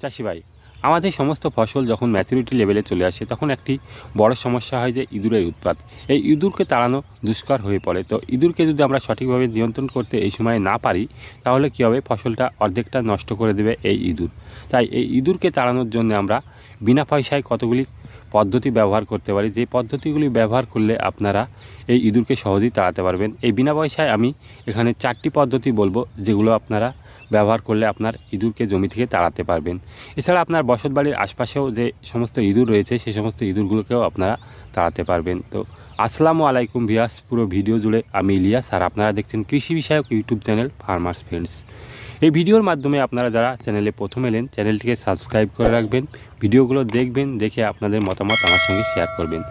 চাষি ভাই, আমাদের সমস্ত ফসল যখন ম্যাচুরিটি লেভেলে চলে আসে তখন একটি বড় সমস্যা হয় যে ইঁদুরের উৎপাত। এই ইঁদুরকে তাড়ানো দুষ্কর হয়ে পড়ে। তো ইঁদুরকে যদি আমরা সঠিকভাবে নিয়ন্ত্রণ করতে এই সময় না পারি তাহলে কী হবে, ফসলটা অর্ধেকটা নষ্ট করে দেবে এই ইঁদুর। তাই এই ইঁদুরকে তাড়ানোর জন্য আমরা বিনা পয়সায় কতগুলি পদ্ধতি ব্যবহার করতে পারি, যে পদ্ধতিগুলি ব্যবহার করলে আপনারা এই ইঁদুরকে সহজেই তাড়াতে পারবেন। এই বিনা পয়সায় আমি এখানে 4টি পদ্ধতি বলবো, যেগুলো আপনারা ব্যবহার করলে আপনার ইঁদুরকে জমি থেকে তাড়াতে পারবেন। এছাড়া আপনার বসতবাড়ির আশপাশেও যে সমস্ত ইঁদুর রয়েছে সেই সমস্ত ইঁদুরগুলোকেও আপনারা তাড়াতে পারবেন। তো আসসালামু আলাইকুম ভিউয়ার্স, পুরো ভিডিও জুড়ে আমি ইলিয়াস আর আপনারা দেখছেন কৃষি বিষয়ক ইউটিউব চ্যানেল ফার্মার্স ফ্রেন্ডস। এই ভিডিওর মাধ্যমে আপনারা যারা চ্যানেলে প্রথম এলেন চ্যানেলটিকে সাবস্ক্রাইব করে রাখবেন, ভিডিওগুলো দেখবেন, দেখে আপনাদের মতামত আমার সঙ্গে শেয়ার করবেন।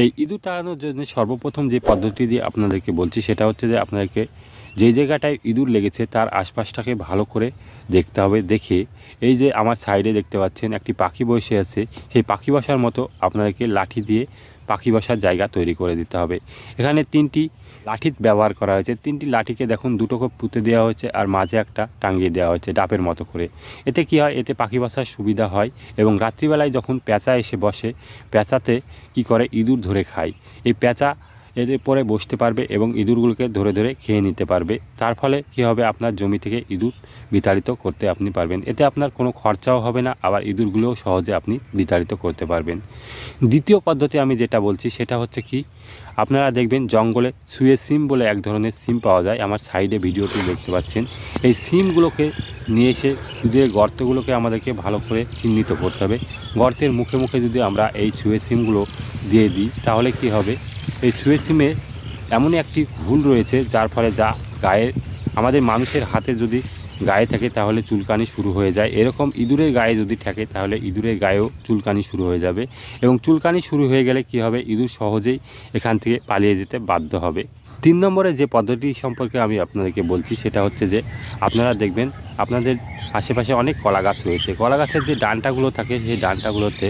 এই ইঁদুর তাড়ানোর জন্য সর্বপ্রথম যে পদ্ধতি দিয়ে আপনাদেরকে বলছি সেটা হচ্ছে যে আপনাদেরকে যে জায়গাটায় ইঁদুর লেগেছে তার আশপাশটাকে ভালো করে দেখতে হবে। দেখে এই যে আমার সাইডে দেখতে পাচ্ছেন একটি পাখি বসে আছে, সেই পাখি বসার মতো আপনাদেরকে লাঠি দিয়ে পাখি বসার জায়গা তৈরি করে দিতে হবে। এখানে 3টি লাঠি ব্যবহার করা হয়েছে। 3টি লাঠিকে দেখুন দুটোকে পুঁতে দেওয়া হয়েছে আর মাঝে একটা টাঙিয়ে দেওয়া হয়েছে ডাবের মতো করে। এতে কি হয়, এতে পাখি বসার সুবিধা হয় এবং রাত্রিবেলায় যখন পেঁচা এসে বসে, পেঁচাতে কি করে ইঁদুর ধরে খায়। এই পেঁচা এর পরে বসতে পারবে এবং ইঁদুরগুলোকে ধরে ধরে খেয়ে নিতে পারবে। তার ফলে কি হবে, আপনার জমি থেকে ইঁদুর বিতাড়িত করতে আপনি পারবেন। এতে আপনার কোনো খরচাও হবে না, আবার ইঁদুরগুলোও সহজে আপনি বিতাড়িত করতে পারবেন। দ্বিতীয় পদ্ধতি আমি যেটা বলছি সেটা হচ্ছে কি, আপনারা দেখবেন জঙ্গলে শুয়ে সিম বলে এক ধরনের সিম পাওয়া যায়। আমার সাইডে ভিডিওটি দেখতে পাচ্ছেন। এই সিমগুলোকে নিয়ে এসে ইঁদুরের গর্তগুলোকে আমাদেরকে ভালো করে চিহ্নিত করতে হবে। গর্তের মুখে মুখে যদি আমরা এই শুয়ে সিমগুলো দিয়ে দিই তাহলে কি হবে, এই শুয়ে সিমে এমনই একটি ভুল রয়েছে যার ফলে যা গায়ে আমাদের মানুষের হাতে যদি গায়ে থাকে তাহলে চুলকানি শুরু হয়ে যায়। এরকম ইঁদুরের গায়ে যদি থাকে তাহলে ইঁদুরের গায়েও চুলকানি শুরু হয়ে যাবে এবং চুলকানি শুরু হয়ে গেলে কি হবে, ইঁদুর সহজেই এখান থেকে পালিয়ে যেতে বাধ্য হবে। 3 নম্বরে যে পদ্ধতি সম্পর্কে আমি আপনাদেরকে বলছি সেটা হচ্ছে যে আপনারা দেখবেন আপনাদের আশেপাশে অনেক কলা গাছ রয়েছে। কলা গাছের যে ডান্টাগুলো থাকে সেই ডান্টাগুলোতে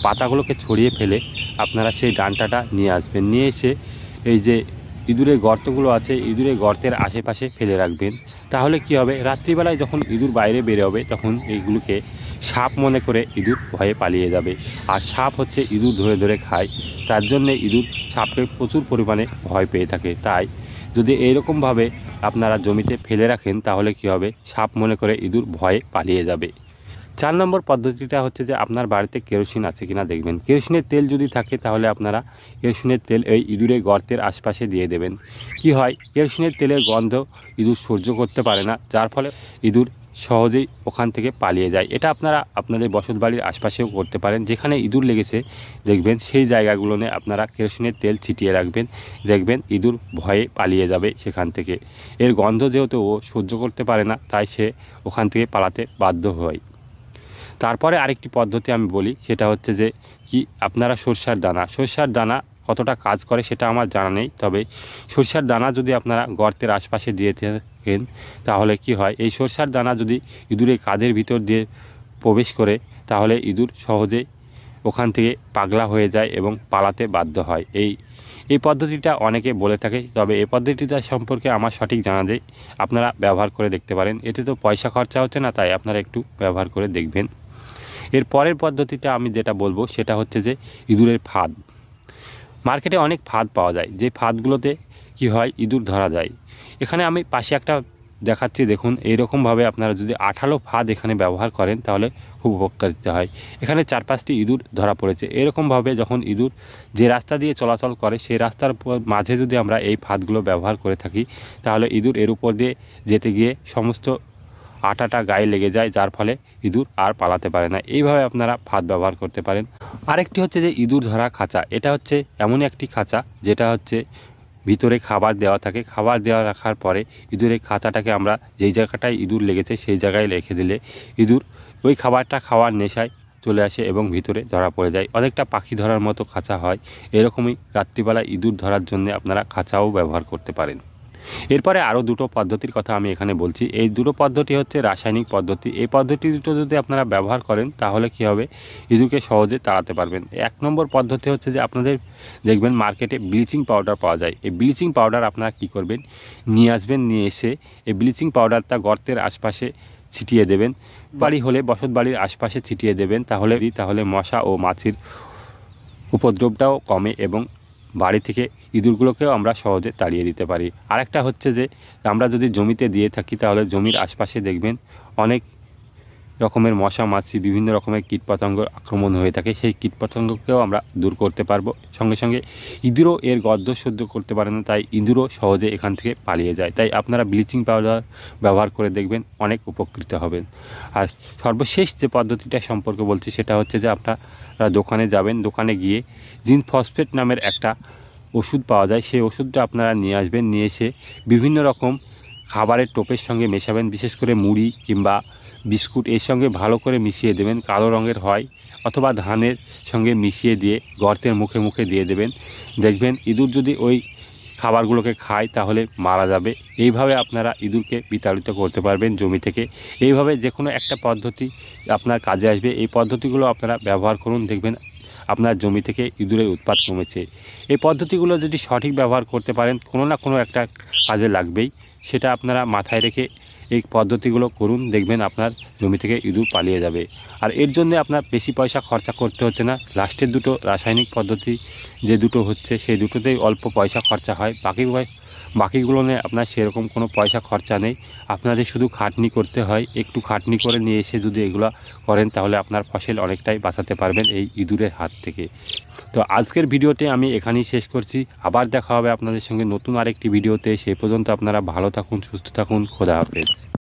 পাতাগুলোকে ছড়িয়ে ফেলে আপনারা সেই ডান্টাটা নিয়ে আসবেন। নিয়ে এসে এই যে ইঁদুরের গর্তগুলো আছে ইঁদুরের গর্তের আশেপাশে ফেলে রাখবেন। তাহলে কি হবে, রাত্রিবেলায় যখন ইঁদুর বাইরে বেরোবে তখন এইগুলোকে সাপ মনে করে ইঁদুর ভয়ে পালিয়ে যাবে। আর সাপ হচ্ছে ইঁদুর ধরে ধরে খায়, তার জন্যে ইঁদুর সাপকে প্রচুর পরিমাণে ভয় পেয়ে থাকে। তাই যদি এইরকমভাবে আপনারা জমিতে ফেলে রাখেন তাহলে কি হবে, সাপ মনে করে ইঁদুর ভয়ে পালিয়ে যাবে। 4 নম্বর পদ্ধতিটা হচ্ছে যে আপনার বাড়িতে কেরোসিন আছে কিনা দেখবেন। কেরোসিনের তেল যদি থাকে তাহলে আপনারা কেরোসিনের তেল এই ইঁদুরের গর্তের আশপাশে দিয়ে দেবেন। কি হয়, কেরোসিনের তেলের গন্ধ ইঁদুর সহ্য করতে পারে না, যার ফলে ইঁদুর সহজেই ওখান থেকে পালিয়ে যায়। এটা আপনারা আপনাদের বসতবাড়ির আশপাশেও করতে পারেন। যেখানে ইঁদুর লেগেছে দেখবেন সেই জায়গাগুলোতে আপনারা কেরোসিনের তেল ছিটিয়ে রাখবেন, দেখবেন ইঁদুর ভয়ে পালিয়ে যাবে সেখান থেকে। এর গন্ধ যেহেতু ও সহ্য করতে পারে না তাই সে ওখান থেকে পালাতে বাধ্য হয়। তারপরে আরেকটি পদ্ধতি আমি বলি, সেটা হচ্ছে যে কি, আপনারা সরষার দানা কতটা কাজ করে সেটা আমার জানা নেই, তবে সরষার দানা যদি আপনারা গর্তের আশপাশে দিয়ে থাকেন তাহলে কি হয়, এই সরষার দানা যদি ইঁদুরের কাঁধের ভিতর দিয়ে প্রবেশ করে তাহলে ইঁদুর সহজেই ওখান থেকে পাগলা হয়ে যায় এবং পালাতে বাধ্য হয়। এই পদ্ধতিটা অনেকে বলে থাকে, তবে এই পদ্ধতিটা সম্পর্কে আমার সঠিক জানা নেই। আপনারা ব্যবহার করে দেখতে পারেন, এতে তো পয়সা খরচা হচ্ছে না, তাই আপনারা একটু ব্যবহার করে দেখবেন। এর পরের পদ্ধতিটা আমি যেটা বলবো সেটা হচ্ছে যে ইঁদুরের ফাঁদ। মার্কেটে অনেক ফাঁদ পাওয়া যায়, যে ফাঁদগুলোতে কি হয়, ইঁদুর ধরা যায়। এখানে আমি পাশে একটা দেখাচ্ছি, দেখুন এইরকমভাবে আপনারা যদি আঠালো ফাঁদ এখানে ব্যবহার করেন তাহলে খুব উপকারিতা হয়। এখানে 4-5টি ইঁদুর ধরা পড়েছে। এরকমভাবে যখন ইঁদুর যে রাস্তা দিয়ে চলাচল করে সেই রাস্তার মাঝে যদি আমরা এই ফাঁদগুলো ব্যবহার করে থাকি তাহলে ইঁদুর এর উপর দিয়ে যেতে গিয়ে সমস্ত আটাটা গায়ে লেগে যায়, যার ফলে ইঁদুর আর পালাতে পারে না। এইভাবে আপনারা ফাঁদ ব্যবহার করতে পারেন। আরেকটি হচ্ছে যে ইঁদুর ধরা খাঁচা। এটা হচ্ছে এমনই একটি খাঁচা যেটা হচ্ছে ভিতরে খাবার দেওয়া থাকে। খাবার দেওয়া রাখার পরে ইঁদুরের খাঁচাটাকে আমরা যেই জায়গাটায় ইঁদুর লেগেছে সেই জায়গায় রেখে দিলে ইঁদুর ওই খাবারটা খাওয়ার নেশায় চলে আসে এবং ভিতরে ধরা পড়ে যায়। অনেকটা পাখি ধরার মতো খাঁচা হয়। এরকমই রাত্রিবেলা ইঁদুর ধরার জন্য আপনারা খাঁচাও ব্যবহার করতে পারেন। এরপরে আরও 2টো পদ্ধতির কথা আমি এখানে বলছি। এই 2টো পদ্ধতি হচ্ছে রাসায়নিক পদ্ধতি। এই পদ্ধতি দুটো যদি আপনারা ব্যবহার করেন তাহলে কি হবে, ইঁদুরকে সহজে তাড়াতে পারবেন। 1 নম্বর পদ্ধতি হচ্ছে যে আপনাদের দেখবেন মার্কেটে ব্লিচিং পাউডার পাওয়া যায়। এই ব্লিচিং পাউডার আপনারা কি করবেন, নিয়ে আসবেন, নিয়ে এসে এই ব্লিচিং পাউডারটা গর্তের আশপাশে ছিটিয়ে দেবেন। বাড়ি হলে বসত বাড়ির আশপাশে ছিটিয়ে দেবেন, তাহলে মশা ও মাছির উপদ্রবটাও কমে এবং বাড়ি থেকে ইঁদুরগুলোকেও আমরা সহজে তাড়িয়ে দিতে পারি। আরেকটা হচ্ছে যে আমরা যদি জমিতে দিয়ে থাকি তাহলে জমির আশপাশে দেখবেন অনেক রকমের মশা মাছি বিভিন্ন রকমের কীটপতঙ্গ আক্রমণ হয়ে থাকে, সেই কীটপতঙ্গকেও আমরা দূর করতে পারবো। সঙ্গে সঙ্গে ইঁদুরও এর গন্ধ সহ্য করতে পারে না, তাই ইঁদুরও সহজে এখান থেকে পালিয়ে যায়। তাই আপনারা ব্লিচিং পাউডার ব্যবহার করে দেখবেন, অনেক উপকৃত হবেন। আর সর্বশেষ যে পদ্ধতিটা সম্পর্কে বলছি সেটা হচ্ছে যে আপনারা দোকানে যাবেন, দোকানে গিয়ে জিঙ্ক ফসফেট নামের একটা ওষুধ পাওয়া যায়, সেই ওষুধটা আপনারা নিয়ে আসবেন। নিয়ে এসে বিভিন্ন রকম খাবারের টোপের সঙ্গে মেশাবেন, বিশেষ করে মুড়ি কিংবা বিস্কুট এর সঙ্গে ভালো করে মিশিয়ে দেবেন। কালো রঙের হয় অথবা ধানের সঙ্গে মিশিয়ে দিয়ে গর্তের মুখে মুখে দিয়ে দেবেন। দেখবেন ইঁদুর যদি ওই খাবারগুলোকে খায় তাহলে মারা যাবে। এইভাবে আপনারা ইঁদুরকে বিতাড়িত করতে পারবেন জমি থেকে। এইভাবে যে কোনো একটা পদ্ধতি আপনার কাজে আসবে। এই পদ্ধতিগুলো আপনারা ব্যবহার করুন, দেখবেন আপনার জমি থেকে ইঁদুরের উৎপাত কমেছে। এই পদ্ধতিগুলো যদি সঠিক ব্যবহার করতে পারেন কোনো না কোনো একটা কাজে লাগবেই, সেটা আপনারা মাথায় রেখে এই পদ্ধতিগুলো করুন, দেখবেন আপনার জমি থেকে ইঁদুর পালিয়ে যাবে। আর এর জন্য আপনার বেশি পয়সা খরচা করতে হচ্ছে না। লাস্টের দুটো রাসায়নিক পদ্ধতি যে দুটো হচ্ছে সেই দুটোতেই অল্প পয়সা খরচা হয়, বাকিগুলো নিয়ে আপনার সেরকম কোনো পয়সা খরচা নেই। আপনাদের শুধু খাটনি করতে হয়, একটু খাটনি করে নিয়ে এসে যদি এগুলো করেন তাহলে আপনার ফসল অনেকটাই বাঁচাতে পারবেন এই ইঁদুরের হাত থেকে। তো আজকের ভিডিওটি আমি এখানেই শেষ করছি। আবার দেখা হবে আপনাদের সঙ্গে নতুন আরেকটি ভিডিওতে। সেই পর্যন্ত আপনারা ভালো থাকুন, সুস্থ থাকুন, খোদা হাফেজ।